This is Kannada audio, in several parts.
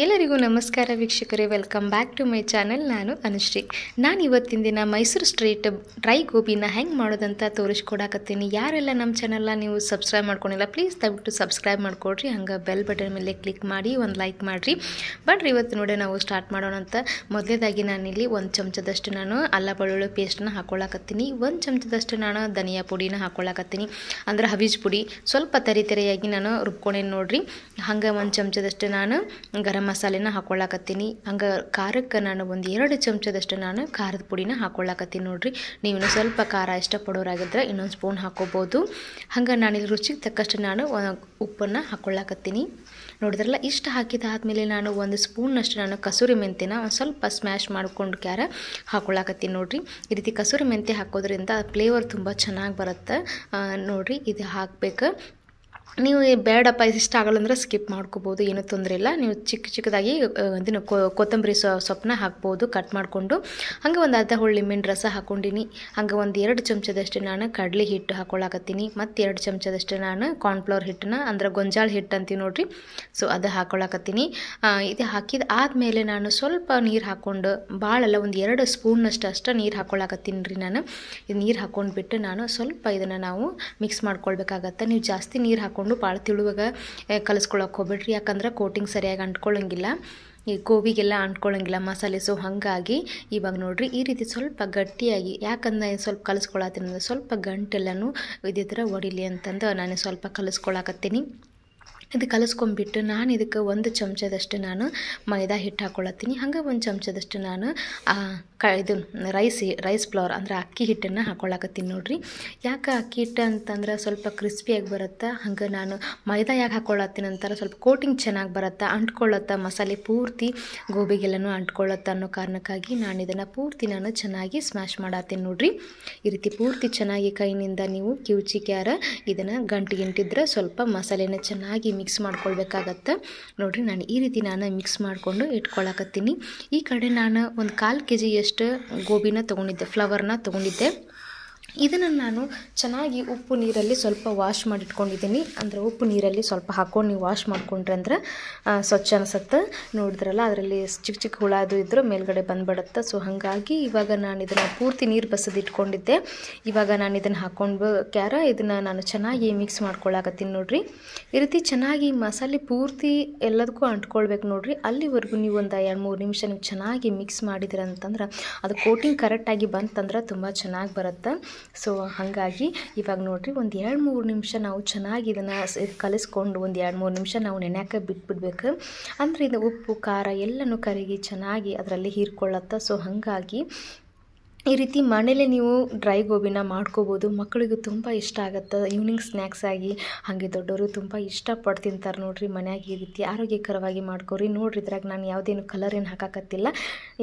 ಎಲ್ಲರಿಗೂ ನಮಸ್ಕಾರ ವೀಕ್ಷಕರೇ, welcome back to my channel. ನಾನು ಅನುಶ್ರೀ. ನಾನು ಇವತ್ತಿನ ದಿನ ಮೈಸೂರು ಸ್ಟ್ರೀಟ್ ಡ್ರೈ ಗೋಬಿನ ಹೆಂಗೆ ಮಾಡೋದಂತ ತೋರಿಸ್ಕೊಡಕತ್ತೀನಿ. ಯಾರೆಲ್ಲ ನಮ್ಮ ಚಾನಲ್ನ ನೀವು ಸಬ್ಸ್ಕ್ರೈಬ್ ಮಾಡ್ಕೊಂಡಿಲ್ಲ, ಪ್ಲೀಸ್ ದಯವಿಟ್ಟು ಸಬ್ಸ್ಕ್ರೈಬ್ ಮಾಡ್ಕೊಡ್ರಿ. ಹಂಗೆ ಬೆಲ್ ಬಟನ್ ಮೇಲೆ ಕ್ಲಿಕ್ ಮಾಡಿ ಒಂದು ಲೈಕ್ ಮಾಡಿರಿ. ಬನ್ರಿ ಇವತ್ತು ನೋಡಿ ನಾವು ಸ್ಟಾರ್ಟ್ ಮಾಡೋಣ ಅಂತ. ಮೊದಲೇದಾಗಿ ನಾನಿಲ್ಲಿ ಒಂದು ಚಮಚದಷ್ಟು ನಾನು ಅಲ್ಲ ಬೆಳ್ಳುಳ್ಳಿ ಪೇಸ್ಟನ್ನ ಹಾಕ್ಕೊಳ್ಳಾಕತ್ತೀನಿ. ಒಂದು ಚಮಚದಷ್ಟು ನಾನು ಧನಿಯಾ ಪುಡಿನ ಹಾಕ್ಕೊಳ್ಳಾಕತ್ತೀನಿ, ಅಂದ್ರೆ ಹವೀಜ್ ಪುಡಿ. ಸ್ವಲ್ಪ ತರಿಯಾಗಿ ನಾನು ರುಬ್ಕೊಂಡೇನು ನೋಡ್ರಿ. ಹಂಗೆ ಒಂದು ಚಮಚದಷ್ಟು ನಾನು ಗರಂ ಮಸಾಲೆನ ಹಾಕ್ಕೊಳ್ಳಾಕತ್ತೀನಿ. ಹಂಗೆ ಖಾರಕ್ಕೆ ನಾನು ಒಂದು 2 ಚಮಚದಷ್ಟು ನಾನು ಖಾರದ ಪುಡಿನ ಹಾಕ್ಕೊಳ್ಳಾಕತ್ತೀನಿ ನೋಡ್ರಿ. ನೀವು ಸ್ವಲ್ಪ ಖಾರ ಇಷ್ಟಪಡೋರಾಗಿದ್ದರೆ ಇನ್ನೊಂದು ಸ್ಪೂನ್ ಹಾಕ್ಕೋಬೋದು. ಹಂಗೆ ನಾನಿಲ್ಲಿ ರುಚಿಗೆ ತಕ್ಕಷ್ಟು ನಾನು ಉಪ್ಪನ್ನು ಹಾಕ್ಕೊಳ್ಳಾಕತ್ತೀನಿ. ನೋಡಿದ್ರಲ್ಲ, ಇಷ್ಟು ಹಾಕಿದಾದ್ಮೇಲೆ ನಾನು 1 ಸ್ಪೂನ್ನಷ್ಟು ನಾನು ಕಸೂರಿ ಮೆಂತ್ಯನ ಒಂದು ಸ್ವಲ್ಪ ಸ್ಮ್ಯಾಶ್ ಮಾಡ್ಕೊಂಡು ಹಾಕ್ಕೊಳ್ಳಾಕತ್ತೀನಿ ನೋಡ್ರಿ. ಈ ರೀತಿ ಕಸೂರಿ ಮೆಂತ್ಯ ಹಾಕೋದ್ರಿಂದ ಫ್ಲೇವರ್ ತುಂಬ ಚೆನ್ನಾಗಿ ಬರುತ್ತೆ ನೋಡ್ರಿ. ಇದು ಹಾಕಬೇಕು. ನೀವು ಬೇಡಪ್ಪ ಇಷ್ಟ ಆಗಲ್ಲ ಅಂದರೆ ಸ್ಕಿಪ್ ಮಾಡ್ಕೋಬೋದು, ಏನೂ ತೊಂದರೆ ಇಲ್ಲ. ನೀವು ಚಿಕ್ಕದಾಗಿ ಇದನ್ನು ಕೊತ್ತಂಬರಿ ಸೊಪ್ಪನ್ನ ಹಾಕ್ಬೋದು ಕಟ್ ಮಾಡಿಕೊಂಡು. ಹಾಗೆ ಒಂದು ಅರ್ಧ ಹುಳಿ ಲಿಂಬೆ ರಸ ಹಾಕ್ಕೊಂಡಿನಿ. ಹಾಗೆ ಒಂದು 2 ಚಮಚದಷ್ಟು ನಾನು ಕಡಲೆ ಹಿಟ್ಟು ಹಾಕ್ಕೊಳ್ಳಾಕತ್ತೀನಿ. ಮತ್ತು 2 ಚಮಚದಷ್ಟು ನಾನು ಕಾರ್ನ್ಫ್ಲವರ್ ಹಿಟ್ಟನ್ನ, ಅಂದ್ರೆ ಗೊಂಜಾಳ ಹಿಟ್ಟು ಅಂತೀವಿ ನೋಡ್ರಿ, ಸೊ ಅದು ಹಾಕ್ಕೊಳ್ಳಾಕತ್ತೀನಿ. ಇದು ಹಾಕಿದ ಆದಮೇಲೆ ನಾನು ಸ್ವಲ್ಪ ನೀರು ಹಾಕ್ಕೊಂಡು, ಭಾಳಲ್ಲ ಒಂದು 2 ಸ್ಪೂನ್ನಷ್ಟು ಅಷ್ಟೇ ನೀರು ಹಾಕ್ಕೊಳ್ಳಾಕತ್ತೀನಿ ರೀ. ನಾನು ಇದು ನೀರು ಹಾಕ್ಕೊಂಡ್ಬಿಟ್ಟು ನಾನು ಸ್ವಲ್ಪ ಇದನ್ನು ನಾವು ಮಿಕ್ಸ್ ಮಾಡ್ಕೊಳ್ಬೇಕಾಗತ್ತೆ. ನೀವು ಜಾಸ್ತಿ ನೀರು ಹಾಕ್ಕೊಂಡು ಭಾಳ ತಿಳುವಾಗ ಕಲಿಸ್ಕೊಳಕ್ಕೆ ಹೋಗ್ಬೇಡ್ರಿ, ಯಾಕಂದ್ರೆ ಕೋಟಿಂಗ್ ಸರಿಯಾಗಿ ಅಂಟ್ಕೊಳ್ಳೋಂಗಿಲ್ಲ, ಈ ಗೋಬಿಗೆಲ್ಲ ಅಂಟ್ಕೊಳ್ಳೋಂಗಿಲ್ಲ ಮಸಾಲೆ. ಸೊ ಹಾಗಾಗಿ ಇವಾಗ ನೋಡಿರಿ ಈ ರೀತಿ ಸ್ವಲ್ಪ ಗಟ್ಟಿಯಾಗಿ, ಯಾಕಂದ್ರೆ ಸ್ವಲ್ಪ ಕಲಿಸ್ಕೊಳತ್ತೀನಿ ಅಂದರೆ ಸ್ವಲ್ಪ ಗಂಟೆಲ್ಲನೂ ಇದೇ ಥರ ಹೊಡಿಲಿ ಅಂತಂದು ನಾನು ಸ್ವಲ್ಪ ಕಲಿಸ್ಕೊಳಕತ್ತೀನಿ. ಇದು ಕಲಿಸ್ಕೊಂಡ್ಬಿಟ್ಟು ನಾನು ಇದಕ್ಕೆ 1 ಚಮಚದಷ್ಟು ನಾನು ಮೈದಾ ಹಿಟ್ಟು ಹಾಕ್ಕೊಳತ್ತೀನಿ. ಹಾಗೆ 1 ಚಮಚದಷ್ಟು ನಾನು ಇದು ರೈಸ್ ಫ್ಲವರ್ ಅಂದರೆ ಅಕ್ಕಿ ಹಿಟ್ಟನ್ನು ಹಾಕ್ಕೊಳ್ಳಾಕತ್ತೀನಿ ನೋಡ್ರಿ. ಯಾಕೆ ಅಕ್ಕಿ ಹಿಟ್ಟು ಅಂತಂದ್ರೆ ಸ್ವಲ್ಪ ಕ್ರಿಸ್ಪಿಯಾಗಿ ಬರುತ್ತೆ. ಹಂಗೆ ನಾನು ಮೈದಾ ಯಾಕೆ ಹಾಕ್ಕೊಳ್ಳತ್ತೀನಿ ಅಂತಾರೆ, ಸ್ವಲ್ಪ ಕೋಟಿಂಗ್ ಚೆನ್ನಾಗಿ ಬರುತ್ತೆ, ಅಂಟ್ಕೊಳ್ಳುತ್ತೆ ಮಸಾಲೆ ಪೂರ್ತಿ ಗೋಬಿಗೆಲ್ಲನೂ ಅಂಟ್ಕೊಳ್ಳುತ್ತೆ ಅನ್ನೋ ಕಾರಣಕ್ಕಾಗಿ ನಾನು ಇದನ್ನು ಪೂರ್ತಿ ನಾನು ಚೆನ್ನಾಗಿ ಸ್ಮ್ಯಾಶ್ ಮಾಡತ್ತೀನಿ ನೋಡ್ರಿ. ಈ ರೀತಿ ಪೂರ್ತಿ ಚೆನ್ನಾಗಿ ಕೈನಿಂದ ನೀವು ಕಿವುಚಿಕ್ಯಾರ ಇದನ್ನು ಗಂಟಿದ್ರೆ ಸ್ವಲ್ಪ ಮಸಾಲೆನ ಚೆನ್ನಾಗಿ ಮಿಕ್ಸ್ ಮಾಡ್ಕೊಳ್ಬೇಕಾಗತ್ತೆ ನೋಡ್ರಿ. ನಾನು ಈ ರೀತಿ ನಾನು ಮಿಕ್ಸ್ ಮಾಡಿಕೊಂಡು ಇಟ್ಕೊಳಕತ್ತೀನಿ. ಈ ಕಡೆ ನಾನು ಒಂದು 1/4 kg ಗೋಬಿನ ತೊಗೊಂಡಿದ್ದೆ, ಫ್ಲವರ್ನ ತೊಗೊಂಡಿದ್ದೆ. ಇದನ್ನು ನಾನು ಚೆನ್ನಾಗಿ ಉಪ್ಪು ನೀರಲ್ಲಿ ಸ್ವಲ್ಪ ವಾಶ್ ಮಾಡಿಟ್ಕೊಂಡಿದ್ದೀನಿ. ಅಂದರೆ ಉಪ್ಪು ನೀರಲ್ಲಿ ಸ್ವಲ್ಪ ಹಾಕ್ಕೊಂಡು ನೀವು ವಾಶ್ ಮಾಡ್ಕೊಂಡ್ರೆ ಅಂದ್ರೆ ಸ್ವಚ್ಛ ಅನಿಸುತ್ತೆ. ನೋಡಿದ್ರಲ್ಲ, ಅದರಲ್ಲಿ ಚಿಕ್ಕ ಹುಳ ಅದು ಇದ್ದರೂ ಮೇಲ್ಗಡೆ ಬಂದುಬಿಡುತ್ತೆ. ಸೊ ಹಾಗಾಗಿ ಇವಾಗ ನಾನು ಇದನ್ನು ಪೂರ್ತಿ ನೀರು ಬಸದು ಇಟ್ಕೊಂಡಿದ್ದೆ. ಇವಾಗ ನಾನು ಇದನ್ನು ಹಾಕ್ಕೊಂಡು ಇದನ್ನು ನಾನು ಚೆನ್ನಾಗಿ ಮಿಕ್ಸ್ ಮಾಡ್ಕೊಳ್ಳಾಕತ್ತೀನಿ ನೋಡ್ರಿ. ಈ ರೀತಿ ಚೆನ್ನಾಗಿ ಮಸಾಲೆ ಪೂರ್ತಿ ಎಲ್ಲದಕ್ಕೂ ಅಂಟ್ಕೊಳ್ಬೇಕು ನೋಡ್ರಿ. ಅಲ್ಲಿವರೆಗೂ ನೀವು ಒಂದು 2-3 ನಿಮಿಷ ನೀವು ಚೆನ್ನಾಗಿ ಮಿಕ್ಸ್ ಮಾಡಿದಿರ ಅಂತಂದ್ರೆ ಅದು ಕೋಟಿಂಗ್ ಕರೆಕ್ಟಾಗಿ ಬಂತಂದ್ರೆ ತುಂಬ ಚೆನ್ನಾಗಿ ಬರುತ್ತೆ. ಸೊ ಹಾಗಾಗಿ ಇವಾಗ ನೋಡಿರಿ ಒಂದು 2-3 ನಿಮಿಷ ನಾವು ಚೆನ್ನಾಗಿ ಇದನ್ನು ಕಲಿಸ್ಕೊಂಡು ಒಂದು 2-3 ನಿಮಿಷ ನಾವು ನೆನೆಯೋಕೆ ಬಿಟ್ಬಿಡ್ಬೇಕು. ಅಂದರೆ ಇದು ಉಪ್ಪು ಖಾರ ಎಲ್ಲನೂ ಕರಗಿ ಚೆನ್ನಾಗಿ ಅದರಲ್ಲಿ ಹೀರ್ಕೊಳ್ಳುತ್ತೆ. ಸೊ ಹಾಗಾಗಿ ಈ ರೀತಿ ಮನೇಲೆ ನೀವು ಡ್ರೈ ಗೋಬಿನ ಮಾಡ್ಕೋಬೋದು. ಮಕ್ಕಳಿಗೂ ತುಂಬ ಇಷ್ಟ ಆಗುತ್ತೆ ಈವ್ನಿಂಗ್ ಸ್ನ್ಯಾಕ್ಸ್ ಆಗಿ. ಹಾಗೆ ದೊಡ್ಡವರು ತುಂಬ ಇಷ್ಟಪಟ್ಟು ತಿಂತಾರೆ ನೋಡ್ರಿ. ಮನೆಯಾಗಿ ಈ ರೀತಿ ಆರೋಗ್ಯಕರವಾಗಿ ಮಾಡ್ಕೊರಿ ನೋಡ್ರಿ. ಇದ್ರಾಗ ನಾನು ಯಾವುದೇನು ಕಲರ್ ಏನು ಹಾಕಕತ್ತಿಲ್ಲ.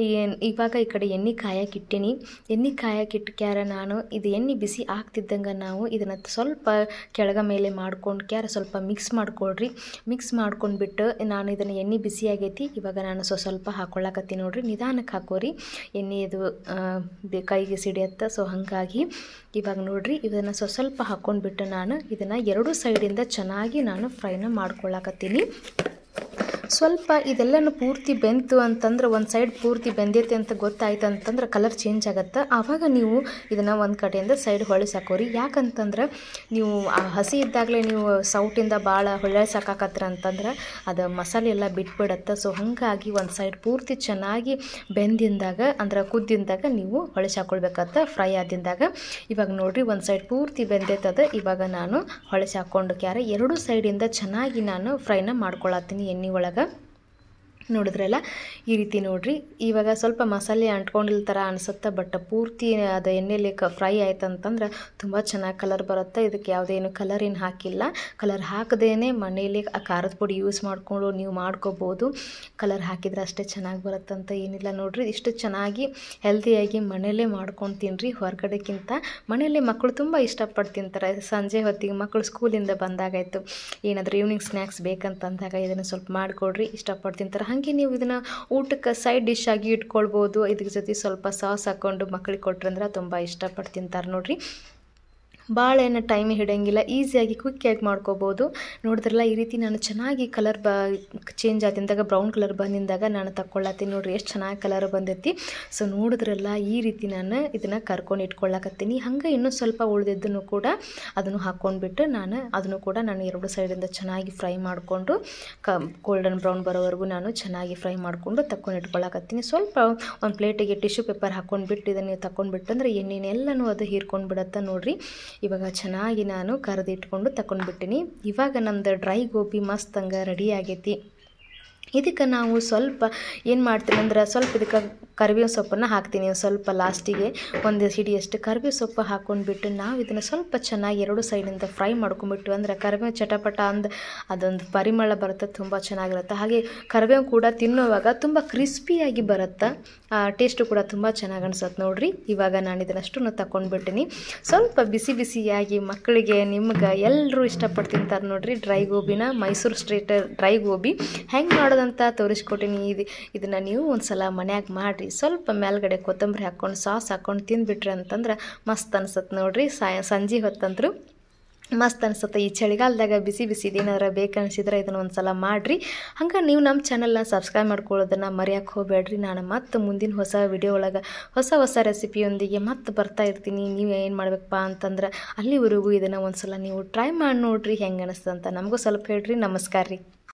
ಇವಾಗ ಈ ಕಡೆ ಎಣ್ಣೆ ಕಾಯಕ್ಕಿಟ್ಟೀನಿ. ಎಣ್ಣೆ ಕಾಯಕ್ಕಿಟ್ಕ್ಯಾರ ನಾನು ಇದು ಎಣ್ಣೆ ಬಿಸಿ ಆಗ್ತಿದ್ದಂಗೆ ನಾವು ಇದನ್ನು ಸ್ವಲ್ಪ ಕೆಳಗ ಮೇಲೆ ಮಾಡ್ಕೊಂಡು ಸ್ವಲ್ಪ ಮಿಕ್ಸ್ ಮಾಡ್ಕೊಳ್ರಿ. ಮಿಕ್ಸ್ ಮಾಡ್ಕೊಂಡ್ಬಿಟ್ಟು ನಾನು ಇದನ್ನು ಎಣ್ಣೆ ಬಿಸಿ ಆಗೈತಿ, ಇವಾಗ ನಾನು ಸ್ವಲ್ಪ ಹಾಕ್ಕೊಳ್ಳಾಕತ್ತೀನಿ ನೋಡ್ರಿ. ನಿಧಾನಕ್ಕೆ ಹಾಕೋರಿ, ಎಣ್ಣೆ ಇದು ಕೈಗೆ ಸಿಡಿಯುತ್ತೆ. ಸೊ ಹಾಗಾಗಿ ಇವಾಗ ನೋಡ್ರಿ ಇದನ್ನು ಸ್ವಲ್ಪ ಹಾಕ್ಕೊಂಡ್ಬಿಟ್ಟು ನಾನು ಇದನ್ನು 2 ಸೈಡಿಂದ ಚೆನ್ನಾಗಿ ನಾನು ಫ್ರೈನ ಮಾಡ್ಕೊಳ್ಳಾಕತ್ತೀನಿ. ಸ್ವಲ್ಪ ಇದೆಲ್ಲನೂ ಪೂರ್ತಿ ಬೆಂತು ಅಂತಂದ್ರೆ, ಒಂದು ಸೈಡ್ ಪೂರ್ತಿ ಬೆಂದೈತೆ ಅಂತ ಗೊತ್ತಾಯ್ತು ಅಂತಂದ್ರೆ ಕಲರ್ ಚೇಂಜ್ ಆಗುತ್ತೆ. ಆವಾಗ ನೀವು ಇದನ್ನು ಒಂದು ಕಡೆಯಿಂದ ಸೈಡ್ ಹೊಳಿಸಾಕೋರಿ. ಯಾಕಂತಂದ್ರೆ ನೀವು ಹಸಿ ಇದ್ದಾಗಲೇ ನೀವು ಸೌಟಿಂದ ಭಾಳ ಹೊಳ್ಸಾಕತ್ರ ಅಂತಂದ್ರೆ ಅದು ಮಸಾಲೆ ಎಲ್ಲ ಬಿಟ್ಬಿಡುತ್ತೆ. ಸೊ ಹಾಗಾಗಿ ಒಂದು ಸೈಡ್ ಪೂರ್ತಿ ಚೆನ್ನಾಗಿ ಬೆಂದಿಂದಾಗ ಅಂದ್ರೆ ಕುದ್ದಿಂದಾಗ ನೀವು ಹೊಳಿಸಾಕೊಳ್ಬೇಕತ್ತ ಫ್ರೈ ಆದಿಂದಾಗ. ಇವಾಗ ನೋಡಿರಿ ಒಂದು ಸೈಡ್ ಪೂರ್ತಿ ಬೆಂದೈತದ. ಇವಾಗ ನಾನು ಹೊಳಿಸಾಕೊಂಡು 2 ಸೈಡಿಂದ ಚೆನ್ನಾಗಿ ನಾನು ಫ್ರೈನ ಮಾಡ್ಕೊಳತ್ತೀನಿ ಎಣ್ಣೆ ಒಳಗೆ. ನೋಡಿದ್ರಲ್ಲ, ಈ ರೀತಿ ನೋಡ್ರಿ. ಇವಾಗ ಸ್ವಲ್ಪ ಮಸಾಲೆ ಅಂಟ್ಕೊಂಡಿಲ್ಲ ಥರ ಅನಿಸುತ್ತೆ, ಬಟ್ ಪೂರ್ತಿ ಅದು ಎಣ್ಣೆಲಿ ಫ್ರೈ ಆಯ್ತು ಅಂತಂದ್ರೆ ತುಂಬ ಚೆನ್ನಾಗಿ ಕಲರ್ ಬರುತ್ತೆ. ಇದಕ್ಕೆ ಯಾವುದೇನು ಕಲರ್ ಏನು ಹಾಕಿಲ್ಲ. ಕಲರ್ ಹಾಕದೇನೆ ಮನೇಲಿ ಆ ಖಾರದ ಪುಡಿ ಯೂಸ್ ಮಾಡಿಕೊಂಡು ನೀವು ಮಾಡ್ಕೋಬೋದು. ಕಲರ್ ಹಾಕಿದ್ರೆ ಅಷ್ಟೇ ಚೆನ್ನಾಗಿ ಬರುತ್ತಂತ ಏನಿಲ್ಲ ನೋಡ್ರಿ. ಇಷ್ಟು ಚೆನ್ನಾಗಿ ಹೆಲ್ದಿಯಾಗಿ ಮನೇಲೇ ಮಾಡ್ಕೊಂಡು ತಿನ್ನಿರಿ. ಹೊರಗಡೆಕ್ಕಿಂತ ಮನೇಲಿ ಮಕ್ಕಳು ತುಂಬ ಇಷ್ಟಪಟ್ಟು ತಿಂತಾರೆ. ಸಂಜೆ ಹೊತ್ತಿಗೆ ಮಕ್ಕಳು ಸ್ಕೂಲಿಂದ ಬಂದಾಗಾಯಿತು, ಏನಾದರೂ ಈವ್ನಿಂಗ್ ಸ್ನ್ಯಾಕ್ಸ್ ಬೇಕಂತಂದಾಗ ಇದನ್ನು ಸ್ವಲ್ಪ ಮಾಡಿಕೊಡ್ರಿ, ಇಷ್ಟಪಟ್ಟು ತಿಂತಾರೆ. ಹಾಗೆ ನೀವು ಇದನ್ನು ಊಟಕ್ಕೆ ಸೈಡ್ ಡಿಶ್ ಆಗಿ ಇಟ್ಕೊಳ್ಬೋದು. ಇದ್ರ ಜೊತೆ ಸ್ವಲ್ಪ ಸಾಸ್ ಹಾಕ್ಕೊಂಡು ಮಕ್ಕಳಿಗೆ ಕೊಟ್ರಂದ್ರೆ ತುಂಬ ಇಷ್ಟಪಟ್ಟು ತಿಂತಾರೆ ನೋಡ್ರಿ. ಭಾಳ ಏನು ಟೈಮ್ ಹಿಡಿಯಂಗಿಲ್ಲ, ಈಸಿಯಾಗಿ ಕ್ವಿಕ್ಕಾಗಿ ಮಾಡ್ಕೋಬೋದು. ನೋಡಿದ್ರಲ್ಲ ಈ ರೀತಿ ನಾನು ಚೆನ್ನಾಗಿ ಕಲರ್ ಚೇಂಜ್ ಆದಿಂದಾಗ ಬ್ರೌನ್ ಕಲರ್ ಬಂದಿಂದಾಗ ನಾನು ತಗೊಳ್ಳತ್ತೀನಿ. ನೋಡಿರಿ ಎಷ್ಟು ಚೆನ್ನಾಗಿ ಕಲರ್ ಬಂದೈತಿ. ಸೊ ನೋಡಿದ್ರಲ್ಲ ಈ ರೀತಿ ನಾನು ಇದನ್ನು ಕರ್ಕೊಂಡು ಇಟ್ಕೊಳ್ಳಾಕತ್ತೀನಿ. ಹಾಗೆ ಇನ್ನೂ ಸ್ವಲ್ಪ ಉಳಿದಿದ್ದನ್ನು ಕೂಡ ಅದನ್ನು ಹಾಕ್ಕೊಂಡ್ಬಿಟ್ಟು ಅದನ್ನು ಕೂಡ ನಾನು ಎರಡು ಸೈಡಿಂದ ಚೆನ್ನಾಗಿ ಫ್ರೈ ಮಾಡಿಕೊಂಡು ಗೋಲ್ಡನ್ ಬ್ರೌನ್ ಬರೋವರೆಗೂ ನಾನು ಚೆನ್ನಾಗಿ ಫ್ರೈ ಮಾಡಿಕೊಂಡು ತಕ್ಕೊಂಡು ಇಟ್ಕೊಳ್ಳಾಕತ್ತೀನಿ. ಸ್ವಲ್ಪ ಒಂದು ಪ್ಲೇಟಿಗೆ ಟಿಶ್ಯೂ ಪೇಪರ್ ಹಾಕ್ಕೊಂಡ್ಬಿಟ್ಟು ಇದನ್ನು ತಗೊಂಡ್ಬಿಟ್ಟು ಅಂದರೆ ಎಣ್ಣೆನೆಲ್ಲನೂ ಅದು ಹೀರ್ಕೊಂಡು ಬಿಡುತ್ತೆ. ನೋಡಿರಿ ಇವಾಗ ಚೆನ್ನಾಗಿ ನಾನು ಕರೆದಿಟ್ಕೊಂಡು ತಗೊಂಡ್ಬಿಟ್ಟಿನಿ. ಇವಾಗ ನಮ್ಮದು ಡ್ರೈ ಗೋಬಿ ಮಸ್ತ್ ಹಂಗೆ ರೆಡಿ ಆಗೈತಿ. ಇದಕ್ಕೆ ನಾವು ಸ್ವಲ್ಪ ಏನು ಮಾಡ್ತೀನಿ ಅಂದ್ರೆ ಸ್ವಲ್ಪ ಇದಕ್ಕೆ ಕರಿಬೇವು ಸೊಪ್ಪನ್ನು ಹಾಕ್ತೀನಿ. ಸ್ವಲ್ಪ ಲಾಸ್ಟಿಗೆ ಒಂದು ಹಿಡಿಯಷ್ಟು ಕರಿಬೇವು ಸೊಪ್ಪು ಹಾಕ್ಕೊಂಡ್ಬಿಟ್ಟು ನಾವು ಇದನ್ನು ಸ್ವಲ್ಪ ಚೆನ್ನಾಗಿ ಎರಡು ಸೈಡಿಂದ ಫ್ರೈ ಮಾಡ್ಕೊಂಡ್ಬಿಟ್ಟು ಅಂದರೆ ಕರಿಬೇವು ಚಟಪಟ ಅದೊಂದು ಪರಿಮಳ ಬರುತ್ತೆ, ತುಂಬ ಚೆನ್ನಾಗಿರುತ್ತೆ. ಹಾಗೆ ಕರಿಬೇವು ಕೂಡ ತಿನ್ನುವಾಗ ತುಂಬ ಕ್ರಿಸ್ಪಿಯಾಗಿ ಬರುತ್ತೆ, ಟೇಸ್ಟು ಕೂಡ ತುಂಬ ಚೆನ್ನಾಗಿ ಅನ್ಸುತ್ತೆ. ನೋಡಿರಿ ಇವಾಗ ನಾನು ಇದನ್ನಷ್ಟು ತಗೊಂಡ್ಬಿಟ್ಟಿನಿ. ಸ್ವಲ್ಪ ಬಿಸಿ ಬಿಸಿಯಾಗಿ ಮಕ್ಕಳಿಗೆ ನಿಮ್ಗೆ ಎಲ್ಲರೂ ಇಷ್ಟಪಟ್ಟು ತಿಂತಾರೆ. ನೋಡಿರಿ ಡ್ರೈ ಗೋಬಿನ, ಮೈಸೂರು ಸ್ಟ್ರೀಟ್ ಡ್ರೈ ಗೋಬಿ ಹೆಂಗೆ ಮಾಡೋದಂತ ತೋರಿಸ್ಕೊಟ್ಟಿನಿ. ಇದನ್ನು ನೀವು ಒಂದು ಸಲ ಮನ್ಯಾಗ ಮಾಡಿರಿ. ಸ್ವಲ್ಪ ಮೇಲ್ಗಡೆ ಕೊತ್ತಂಬರಿ ಹಾಕ್ಕೊಂಡು ಸಾಸ್ ಹಾಕ್ಕೊಂಡು ತಿಂದುಬಿಟ್ರಿ ಅಂತಂದ್ರೆ ಮಸ್ತ್ ಅನ್ಸುತ್ತೆ. ನೋಡಿರಿ ಸಂಜೆ ಹೊತ್ತಂದ್ರು ಮಸ್ತ್ ಅನ್ಸುತ್ತೆ. ಈ ಚಳಿಗಾಲದಾಗ ಬಿಸಿ ಇದೇನಾದ್ರು ಬೇಕನ್ಸಿದ್ರೆ ಇದನ್ನು ಒಂದು ಸಲ ಮಾಡಿರಿ. ಹಂಗೆ ನೀವು ನಮ್ಮ ಚಾನಲ್ನ ಸಬ್ಸ್ಕ್ರೈಬ್ ಮಾಡ್ಕೊಳ್ಳೋದನ್ನು ಮರೆಯೋಕ್ಕೆ ಹೋಗಬೇಡ್ರಿ. ನಾನು ಮತ್ತೆ ಮುಂದಿನ ಹೊಸ ವಿಡಿಯೋ ಒಳಗೆ ಹೊಸ ರೆಸಿಪಿಯೊಂದಿಗೆ ಮತ್ತೆ ಬರ್ತಾ ಇರ್ತೀನಿ. ನೀವು ಏನು ಮಾಡಬೇಕಪ್ಪ ಅಂತಂದ್ರೆ ಅಲ್ಲಿವರೆಗೂ ಇದನ್ನು ಒಂದು ಸಲ ನೀವು ಟ್ರೈ ಮಾಡಿ ನೋಡಿರಿ ಹೆಂಗೆ ಅನಿಸ್ತಂತ. ನಮಗೂ ಸ್ವಲ್ಪ ಹೇಳ್ರಿ. ನಮಸ್ಕಾರ ರೀ.